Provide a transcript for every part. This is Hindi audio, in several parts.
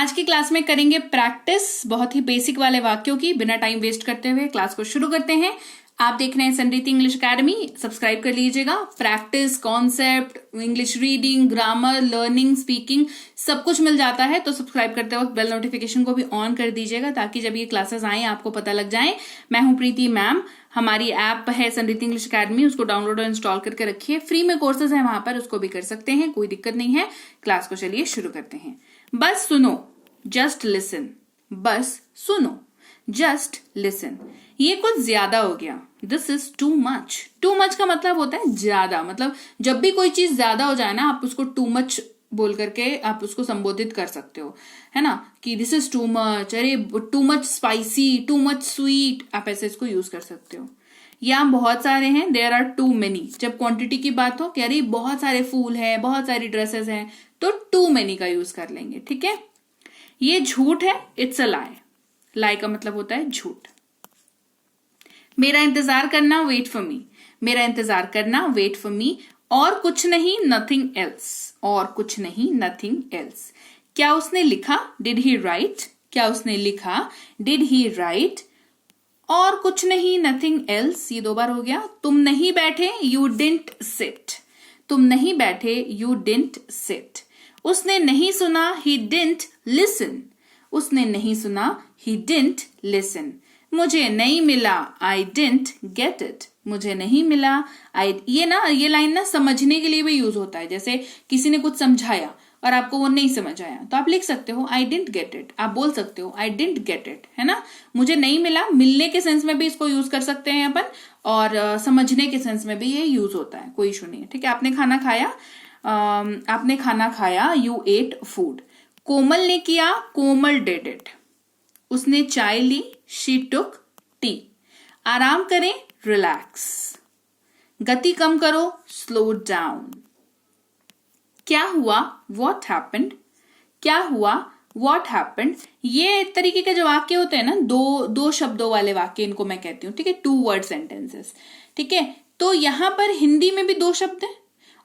आज की क्लास में करेंगे प्रैक्टिस बहुत ही बेसिक वाले वाक्यों की। बिना टाइम वेस्ट करते हुए क्लास को शुरू करते हैं। आप देख रहे हैं संरीति इंग्लिश एकेडमी, सब्सक्राइब कर लीजिएगा। Practice, concept, English reading, grammar, learning, speaking सब कुछ मिल जाता है। तो सब्सक्राइब करते वक्त बेल नोटिफिकेशन को भी ऑन कर दीजिएगा ताकि जब ये क्लासेस आए आपको पता लग जाए। मैं हूं प्रीति मैम। हमारी ऐप है संरीति इंग्लिश एकेडमी, उसको डाउनलोड और इंस्टॉल करके रखिए। फ्री में कोर्सेज है वहां पर, उसको भी कर सकते हैं, कोई दिक्कत नहीं है। क्लास को चलिए शुरू करते हैं। बस सुनो, जस्ट लिसन। बस सुनो, जस्ट लिसन। ये कुछ ज्यादा हो गया, this is too much. Too much का मतलब होता है ज्यादा। मतलब जब भी कोई चीज ज्यादा हो जाए ना, आप उसको टू मच बोल करके आप उसको संबोधित कर सकते हो, है ना, कि दिस इज टू मच, अरे too much spicy, too much sweet, आप ऐसे इसको यूज कर सकते हो। या बहुत सारे हैं, देयर आर टू मेनी। जब क्वांटिटी की बात हो कि अरे बहुत सारे फूल हैं, बहुत सारी ड्रेसेस हैं, तो टू मेनी का यूज कर लेंगे। ठीक है। ये झूठ है, इट्स अ लाई। लाई का मतलब होता है झूठ। मेरा इंतजार करना, वेट फॉर मी। मेरा इंतजार करना, वेट फॉर मी। और कुछ नहीं, नथिंग एल्स। और कुछ नहीं, नथिंग एल्स। क्या उसने लिखा, डिड ही राइट। क्या उसने लिखा, डिड ही राइट। और कुछ नहीं, नथिंग एल्स, ये दो बार हो गया। तुम नहीं बैठे, यू डिडंट सिट। तुम नहीं बैठे, यू डिडंट सिट। उसने नहीं सुना, ही डिडंट लिसन। उसने नहीं सुना, ही डिडंट लिसन। मुझे नहीं मिला, आई डिडंट गेट इट। मुझे नहीं मिला, ये लाइन ना समझने के लिए भी यूज होता है। जैसे किसी ने कुछ समझाया और आपको वो नहीं समझ आया, तो आप लिख सकते हो आई डिडंट गेट इट। आप बोल सकते हो आई डिडंट गेट इट, है ना। मुझे नहीं मिला, मिलने के सेंस में भी इसको यूज कर सकते हैं अपन, और समझने के सेंस में भी ये यूज होता है, कोई इशू नहीं है। ठीक है। आपने खाना खाया, यू एट फूड। कोमल ने किया, कोमल डिड इट। उसने चाय ली, शी टुक टी। आराम करें, रिलैक्स। गति कम करो, स्लो डाउन। क्या हुआ, व्हाट हैपेंड। क्या हुआ, व्हाट हैपेंड। ये एक तरीके के जो वाक्य होते हैं ना, दो शब्दों वाले वाक्य, इनको मैं कहती हूँ। ठीक है, 2 वर्ड सेंटेंसेस। ठीक है। तो यहां पर हिंदी में भी 2 शब्द हैं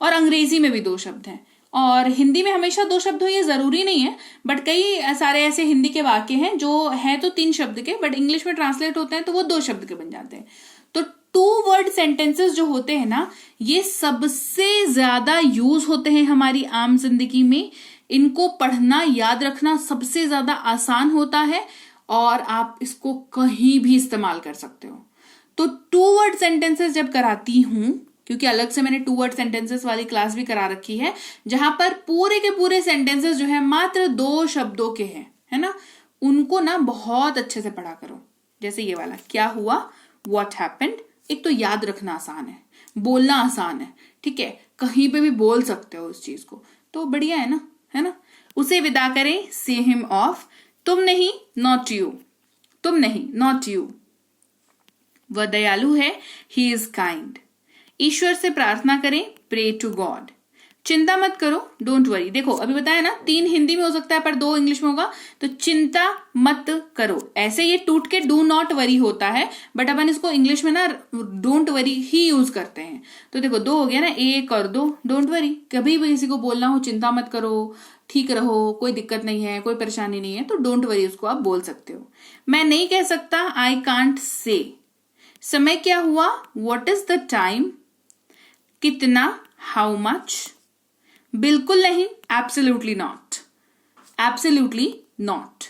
और अंग्रेजी में भी 2 शब्द हैं। और हिंदी में हमेशा 2 शब्द हो ये जरूरी नहीं है, बट कई सारे ऐसे हिंदी के वाक्य हैं जो हैं तो 3 शब्द के, बट इंग्लिश में ट्रांसलेट होते हैं तो वो 2 शब्द के बन जाते हैं। तो 2 वर्ड सेंटेंसेस जो होते हैं ना, ये सबसे ज्यादा यूज होते हैं हमारी आम जिंदगी में। इनको पढ़ना, याद रखना सबसे ज्यादा आसान होता है और आप इसको कहीं भी इस्तेमाल कर सकते हो। तो 2 वर्ड सेंटेंसेस जब कराती हूं, क्योंकि अलग से मैंने 2 वर्ड सेंटेंसेस वाली क्लास भी करा रखी है, जहां पर पूरे के पूरे सेंटेंसेस जो है मात्र 2 शब्दों के हैं, है ना, उनको ना बहुत अच्छे से पढ़ा करो। जैसे ये वाला, क्या हुआ, व्हाट हैपेंड। एक तो याद रखना आसान है, बोलना आसान है। ठीक है, कहीं पे भी बोल सकते हो उस चीज को, तो बढ़िया है ना, है ना। उसे विदा करें, से हिम ऑफ। तुम नहीं, नॉट यू। तुम नहीं, नॉट यू। वह दयालु है, ही इज काइंड। ईश्वर से प्रार्थना करें, प्रे टू गॉड। चिंता मत करो, डोंट वरी। देखो अभी बताया ना, 3 हिंदी में हो सकता है पर 2 इंग्लिश में होगा। तो चिंता मत करो, ऐसे ये टूट के डू नॉट वरी होता है, बट अपन इसको इंग्लिश में ना डोंट वरी ही यूज करते हैं। तो देखो 2 हो गया ना, 1 और 2, डोंट वरी। कभी भी किसी को बोलना हो चिंता मत करो, ठीक रहो, कोई दिक्कत नहीं है, कोई परेशानी नहीं है, तो डोंट वरी उसको आप बोल सकते हो। मैं नहीं कह सकता, आई कांट से। समय क्या हुआ, व्हाट इज द टाइम। कितना, हाउ मच। बिल्कुल नहीं, एब्सोल्युटली नॉट। Absolutely not.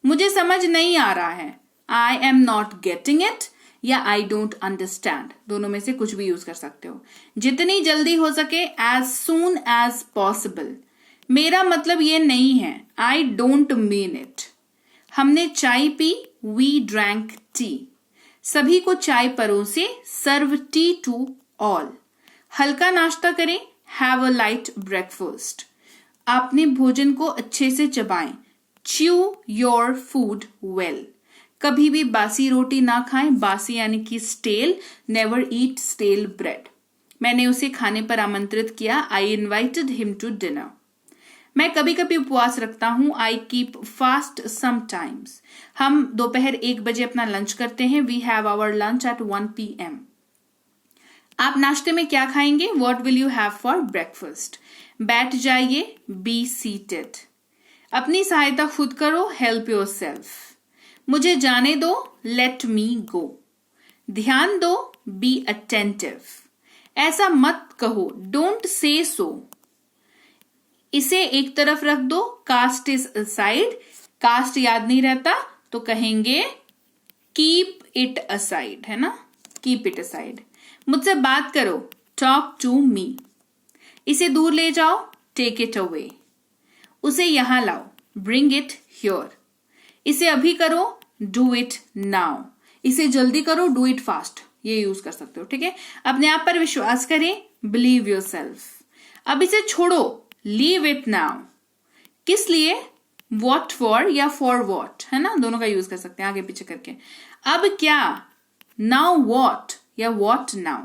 मुझे समझ नहीं आ रहा है, I am not getting it, या आई डोंट अंडरस्टैंड। दोनों में से कुछ भी यूज कर सकते हो। जितनी जल्दी हो सके, एज सून एज पॉसिबल। मेरा मतलब ये नहीं है, आई डोंट मीन इट। हमने चाय पी, वी ड्रैंक टी। सभी को चाय परोसे, सर्व टी टू ऑल। हल्का नाश्ता करें, हैव अ लाइट ब्रेकफास्ट। आपने भोजन को अच्छे से चबाएं, च्यू योर फूड वेल। कभी भी बासी रोटी ना खाएं, बासी यानी कि stale, never eat stale bread. मैंने उसे खाने पर आमंत्रित किया, I invited him to dinner. मैं कभी कभी उपवास रखता हूं, आई कीप फास्ट समटाइम्स। हम दोपहर 1 बजे अपना लंच करते हैं, we have our lunch at 1 PM। आप नाश्ते में क्या खाएंगे, what will you have for breakfast. बैठ जाइए, बी सीटेड। अपनी सहायता खुद करो, हेल्प योरसेल्फ। मुझे जाने दो, लेट मी गो। ध्यान दो, बी अटेंटिव। ऐसा मत कहो, डोंट से सो। इसे एक तरफ रख दो, कास्ट इज असाइड। कास्ट याद नहीं रहता तो कहेंगे कीप इट असाइड, है ना, कीप इट असाइड। मुझसे बात करो, टॉक टू मी। इसे दूर ले जाओ, टेक इट अवे। उसे यहां लाओ, ब्रिंग इट हियर। इसे अभी करो, डू इट नाउ। इसे जल्दी करो, डू इट फास्ट। ये यूज कर सकते हो, ठीक है। अपने आप पर विश्वास करें, बिलीव योरसेल्फ। अब इसे छोड़ो, लीव इट नाउ। किस लिए, वॉट फॉर या फॉर वॉट, है ना, दोनों का यूज कर सकते हैं आगे पीछे करके। अब क्या, नाउ वॉट या वॉट नाउ।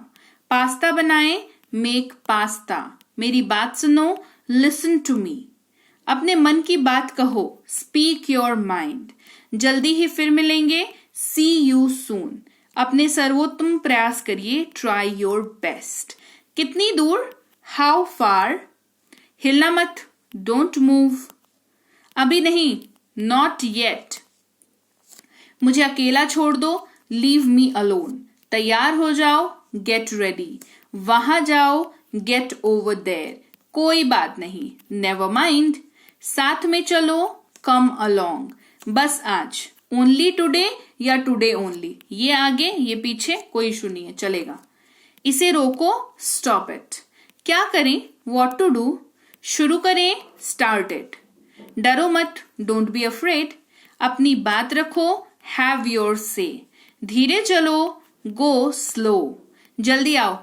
पास्ता बनाए, मेक पास्ता। मेरी बात सुनो, लिसन टू मी। अपने मन की बात कहो, स्पीक योर माइंड। जल्दी ही फिर मिलेंगे, सी यू सून। अपने सर्वोत्तम प्रयास करिए, ट्राई योर बेस्ट। कितनी दूर, हाउ फार। हिलना मत, डोंट मूव। अभी नहीं, नॉट येट। मुझे अकेला छोड़ दो, लीव मी अलोन। तैयार हो जाओ, गेट रेडी। वहां जाओ, गेट ओवर देयर। कोई बात नहीं, नेवर माइंड। साथ में चलो, कम अलोंग। बस आज, ओनली टुडे या टुडे ओनली। ये आगे ये पीछे कोई इशू नहीं है, चलेगा। इसे रोको, स्टॉप इट। क्या करें, व्हाट टू डू। शुरू करें, स्टार्ट इट। डरो मत, डोंट बी अफ्रेड। अपनी बात रखो, हैव योर से। धीरे चलो, गो स्लो। जल्दी आओ,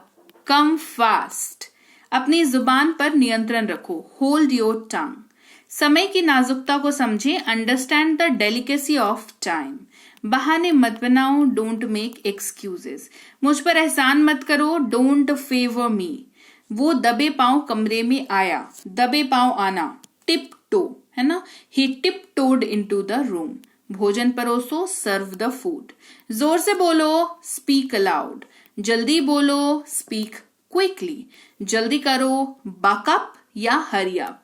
कम फास्ट। अपनी जुबान पर नियंत्रण रखो, होल्ड योर टंग। समय की नाजुकता को समझे, understand the delicacy of time. बहाने मत बनाओ, डोंट मेक एक्सक्यूजेस। मुझ पर एहसान मत करो, डोंट फेवर मी। वो दबे पांव कमरे में आया, दबे पांव आना, टिप टो, है ना, he tiptoed into the room. भोजन परोसो, सर्व द फूड। जोर से बोलो, स्पीक अलाउड। जल्दी बोलो, स्पीक क्विकली। जल्दी करो, बक अप या हरी अप।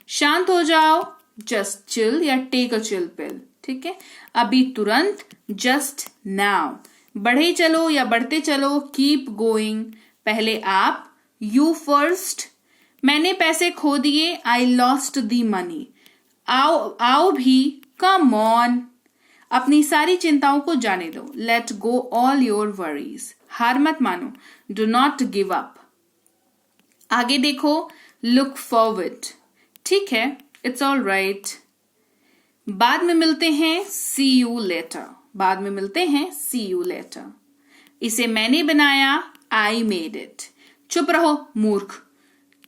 शांत हो जाओ, जस्ट चिल या टेक अ चिल पिल, ठीक है। अभी तुरंत, जस्ट नाउ। बढ़े चलो या बढ़ते चलो, कीप गोइंग। पहले आप, यू फर्स्ट। मैंने पैसे खो दिए, आई लॉस्ट दी मनी। आओ भी, कम ऑन। अपनी सारी चिंताओं को जाने दो, let go all your worries. हार मत मानो, डू नॉट गिव अप। आगे देखो, लुक फॉरवर्ड। ठीक है, इट्स ऑल राइट। बाद में मिलते हैं, सी यू लेटर। बाद में मिलते हैं, सी यू लेटर। इसे मैंने बनाया, आई मेड इट। चुप रहो मूर्ख,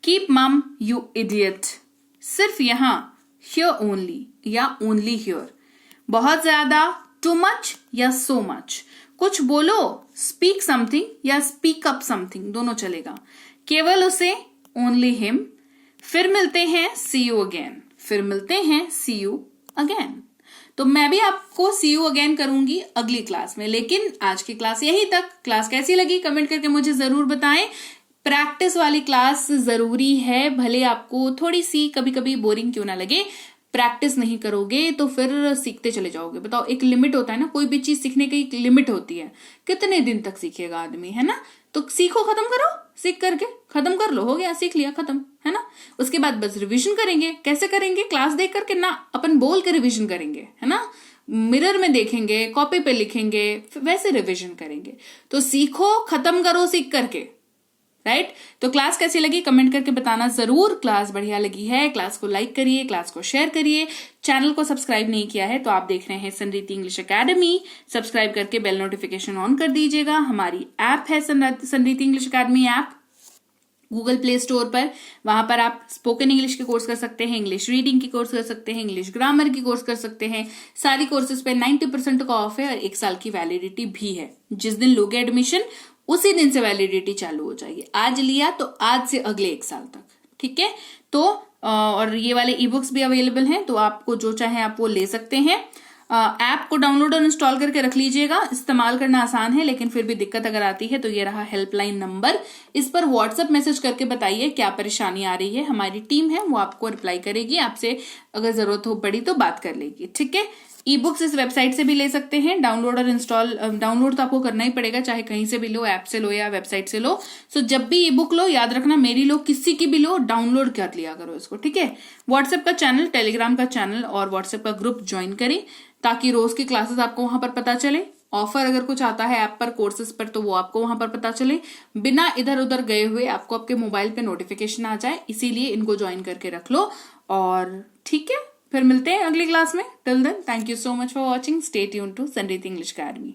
कीप मम यू इडियट। सिर्फ यहां, हियर ओनली या ओनली हियर। बहुत ज्यादा, टू मच या सो मच। कुछ बोलो, स्पीक समथिंग या स्पीक अप समथिंग, दोनों चलेगा। केवल उसे, ओनली हिम। फिर मिलते हैं, सी यू अगेन। फिर मिलते हैं, सी यू अगेन। तो मैं भी आपको सी यू अगेन करूंगी अगली क्लास में, लेकिन आज की क्लास यहीं तक। क्लास कैसी लगी कमेंट करके मुझे जरूर बताएं। प्रैक्टिस वाली क्लास जरूरी है, भले आपको थोड़ी सी कभी कभी बोरिंग क्यों ना लगे। प्रैक्टिस नहीं करोगे तो फिर सीखते चले जाओगे। बताओ, एक लिमिट होता है ना, कोई भी चीज सीखने की एक लिमिट होती है। कितने दिन तक सीखेगा आदमी, है ना। तो सीखो, खत्म करो, सीख करके खत्म कर लो, हो गया, सीख लिया, खत्म, है ना। उसके बाद बस रिवीजन करेंगे। कैसे करेंगे, क्लास देख करके ना, अपन बोल के रिवीजन करेंगे, है ना। मिरर में देखेंगे, कॉपी पे लिखेंगे, वैसे रिवीजन करेंगे। तो सीखो, खत्म करो सीख करके, राइट। तो क्लास कैसी लगी कमेंट करके बताना जरूर। क्लास बढ़िया लगी है, क्लास को लाइक करिए, क्लास को शेयर करिए। चैनल को सब्सक्राइब नहीं किया है तो आप देख रहे हैं संरीति इंग्लिश एकेडमी, सब्सक्राइब करके बेल नोटिफिकेशन ऑन कर दीजिएगा। हमारी ऐप है Sanriti English academy app, Google Play Store पर। वहां पर आप स्पोकन इंग्लिश के कोर्स कर सकते हैं, इंग्लिश रीडिंग की कोर्स कर सकते हैं, इंग्लिश ग्रामर की कोर्स कर सकते हैं। सारी कोर्सेज पे 90% का ऑफ है और 1 साल की वैलिडिटी भी है। जिस दिन लोगे एडमिशन उसी दिन से वैलिडिटी चालू हो जाएगी। आज लिया तो आज से अगले 1 साल तक, ठीक है। तो और ये वाले ई बुक्स भी अवेलेबल हैं, तो आपको जो चाहे आप वो ले सकते हैं। ऐप को डाउनलोड और इंस्टॉल करके रख लीजिएगा। इस्तेमाल करना आसान है, लेकिन फिर भी दिक्कत अगर आती है तो ये रहा हेल्पलाइन नंबर, इस पर व्हाट्सएप मैसेज करके बताइए क्या परेशानी आ रही है। हमारी टीम है वो आपको रिप्लाई करेगी, आपसे अगर जरूरत हो पड़ी तो बात कर लेगी। ठीक है, ई बुक्स इस वेबसाइट से भी ले सकते हैं। डाउनलोड और इंस्टॉल, डाउनलोड तो आपको करना ही पड़ेगा, चाहे कहीं से भी लो, ऐप से लो या वेबसाइट से लो। सो जब भी ई बुक लो, याद रखना मेरी लो, किसी की भी लो, डाउनलोड कर लिया करो इसको। ठीक है, व्हाट्सएप का चैनल, टेलीग्राम का चैनल और व्हाट्सएप का ग्रुप ज्वाइन करें ताकि रोज की क्लासेस आपको वहां पर पता चले। ऑफर अगर कुछ आता है ऐप पर, कोर्सेज पर, तो वो आपको वहां पर पता चले, बिना इधर उधर गए हुए आपको आपके मोबाइल पे नोटिफिकेशन आ जाए। इसीलिए इनको ज्वाइन करके रख लो। और ठीक है, फिर मिलते हैं अगली क्लास में। Till then, thank you so much for watching. Stay tuned to Sanrit English academy.